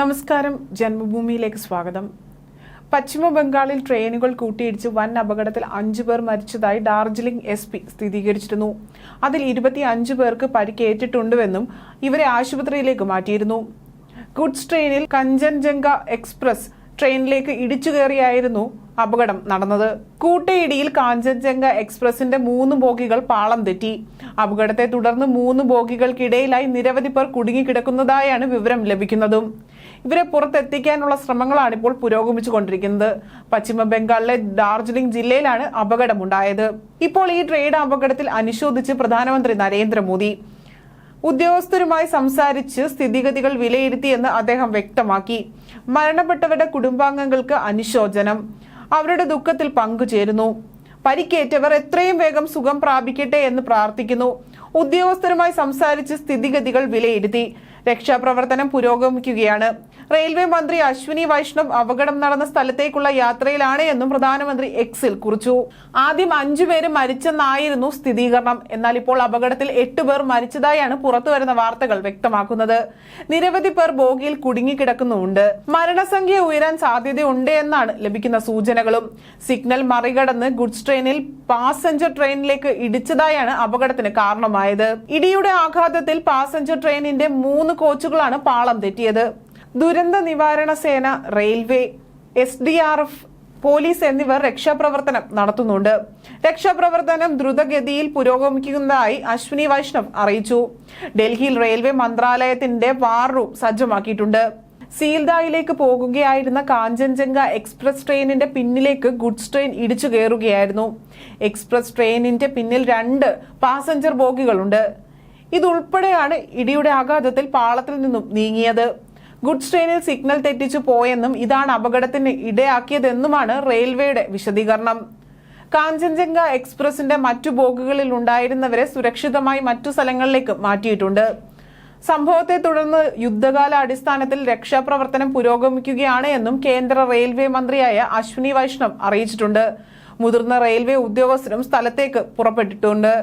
നമസ്കാരം, ജന്മഭൂമിയിലേക്ക് സ്വാഗതം. പശ്ചിമ ബംഗാളിൽ ട്രെയിനുകൾ കൂട്ടിയിടിച്ച് വൻ അപകടത്തിൽ 5 പേർ മരിച്ചതായി ഡാർജിലിംഗ് SP സ്ഥിരീകരിച്ചിരുന്നു. അതിൽ 25 പേർക്ക് പരിക്കേറ്റിട്ടുണ്ടെന്നും ഇവരെ ആശുപത്രിയിലേക്ക് മാറ്റിയിരുന്നു. ഗുഡ്സ് ട്രെയിനിൽ കഞ്ചൻജംഗ എക്സ്പ്രസ് ട്രെയിനിലേക്ക് ഇടിച്ചു കയറിയായിരുന്നു അപകടം നടന്നത്. കൂട്ടയിടിയിൽ കാഞ്ചൻജംഗ എക്സ്പ്രസിന്റെ 3 ബോഗികൾ പാളം തെറ്റി. അപകടത്തെ തുടർന്ന് 3 ബോഗികൾക്കിടയിലായി നിരവധി പേർ കുടുങ്ങിക്കിടക്കുന്നതായാണ് വിവരം ലഭിക്കുന്നതും. ഇവരെ പുറത്തെത്തിക്കാനുള്ള ശ്രമങ്ങളാണ് ഇപ്പോൾ പുരോഗമിച്ചുകൊണ്ടിരിക്കുന്നത്. പശ്ചിമ ബംഗാളിലെ ഡാർജിലിംഗ് ജില്ലയിലാണ് അപകടമുണ്ടായത്. ഇപ്പോൾ ഈ ട്രെയിൻ അപകടത്തിൽ അനുശോചിച്ച് പ്രധാനമന്ത്രി നരേന്ദ്രമോദി ഉദ്യോഗസ്ഥരുമായി സംസാരിച്ച് സ്ഥിതിഗതികൾ വിലയിരുത്തിയെന്ന് അദ്ദേഹം വ്യക്തമാക്കി. മരണപ്പെട്ടവരുടെ കുടുംബാംഗങ്ങൾക്ക് അനുശോചനം, അവരുടെ ദുഃഖത്തിൽ പങ്കുചേരുന്നു. പരിക്കേറ്റവർ എത്രയും വേഗം സുഖം പ്രാപിക്കട്ടെ എന്ന് പ്രാർത്ഥിക്കുന്നു. ഉദ്യോഗസ്ഥരുമായി സംസാരിച്ച് സ്ഥിതിഗതികൾ വിലയിരുത്തി. രക്ഷാപ്രവർത്തനം പുരോഗമിക്കുകയാണ്. റെയിൽവേ മന്ത്രി അശ്വിനി വൈഷ്ണവ് അപകടം നടന്ന സ്ഥലത്തേക്കുള്ള യാത്രയിലാണ് എന്നും പ്രധാനമന്ത്രി എക്സിൽ കുറിച്ചു. ആദ്യം 5 പേര് മരിച്ചെന്നായിരുന്നു സ്ഥിരീകരണം. എന്നാൽ ഇപ്പോൾ അപകടത്തിൽ 8 പേർ മരിച്ചതായാണ് പുറത്തുവരുന്ന വാർത്തകൾ വ്യക്തമാക്കുന്നത്. നിരവധി പേർ ബോഗിയിൽ കുടുങ്ങിക്കിടക്കുന്നുണ്ട്. മരണസംഖ്യ ഉയരാൻ സാധ്യതയുണ്ട് എന്നാണ് ലഭിക്കുന്ന സൂചനകളും. സിഗ്നൽ മറികടന്ന് ഗുഡ്സ് ട്രെയിനിൽ പാസഞ്ചർ ട്രെയിനിലേക്ക് ഇടിച്ചതായാണ് അപകടത്തിന് കാരണമായത്. ഇടിയുടെ ആഘാതത്തിൽ പാസഞ്ചർ ട്രെയിനിന്റെ 3 കോച്ചുകളാണ് പാളം തെറ്റിയത്. ദുരന്ത നിവാരണ സേന, റെയിൽവേ, SDRF, പോലീസ് എന്നിവർ രക്ഷാപ്രവർത്തനം നടത്തുന്നുണ്ട്. രക്ഷാപ്രവർത്തനം ദ്രുതഗതിയിൽ പുരോഗമിക്കുന്നതായി അശ്വിനി വൈഷ്ണവ് അറിയിച്ചു. ഡൽഹിയിൽ റെയിൽവേ മന്ത്രാലയത്തിന്റെ വാർ റൂം സജ്ജമാക്കിയിട്ടുണ്ട്. സീൽദായിലേക്ക് പോകുകയായിരുന്ന കാഞ്ചൻജംഗ എക്സ്പ്രസ് ട്രെയിനിന്റെ പിന്നിലേക്ക് ഗുഡ്സ് ട്രെയിൻ ഇടിച്ചു കയറുകയായിരുന്നു. എക്സ്പ്രസ് ട്രെയിനിന്റെ പിന്നിൽ 2 പാസഞ്ചർ ബോഗികളുണ്ട്. ഇതുൾപ്പെടെയാണ് ഇടിയുടെ ആഘാതത്തിൽ പാളത്തിൽ നിന്നും നീങ്ങിയത്. ഗുഡ്സ് ട്രെയിനിൽ സിഗ്നൽ തെറ്റിച്ചു പോയെന്നും ഇതാണ് അപകടത്തിന് ഇടയാക്കിയതെന്നുമാണ് റെയിൽവേയുടെ വിശദീകരണം. കാഞ്ചൻജംഗ എക്സ്പ്രസിന്റെ മറ്റു ബോഗികളിൽ ഉണ്ടായിരുന്നവരെ സുരക്ഷിതമായി മറ്റു സ്ഥലങ്ങളിലേക്ക് മാറ്റിയിട്ടുണ്ട്. സംഭവത്തെ തുടർന്ന് യുദ്ധകാല അടിസ്ഥാനത്തിൽ രക്ഷാപ്രവർത്തനം പുരോഗമിക്കുകയാണ് എന്നും കേന്ദ്ര റെയിൽവേ മന്ത്രിയായ അശ്വിനി വൈഷ്ണവ് അറിയിച്ചിട്ടുണ്ട്. മുതിർന്ന റെയിൽവേ ഉദ്യോഗസ്ഥരും സ്ഥലത്തേക്ക് പുറപ്പെട്ടിട്ടുണ്ട്.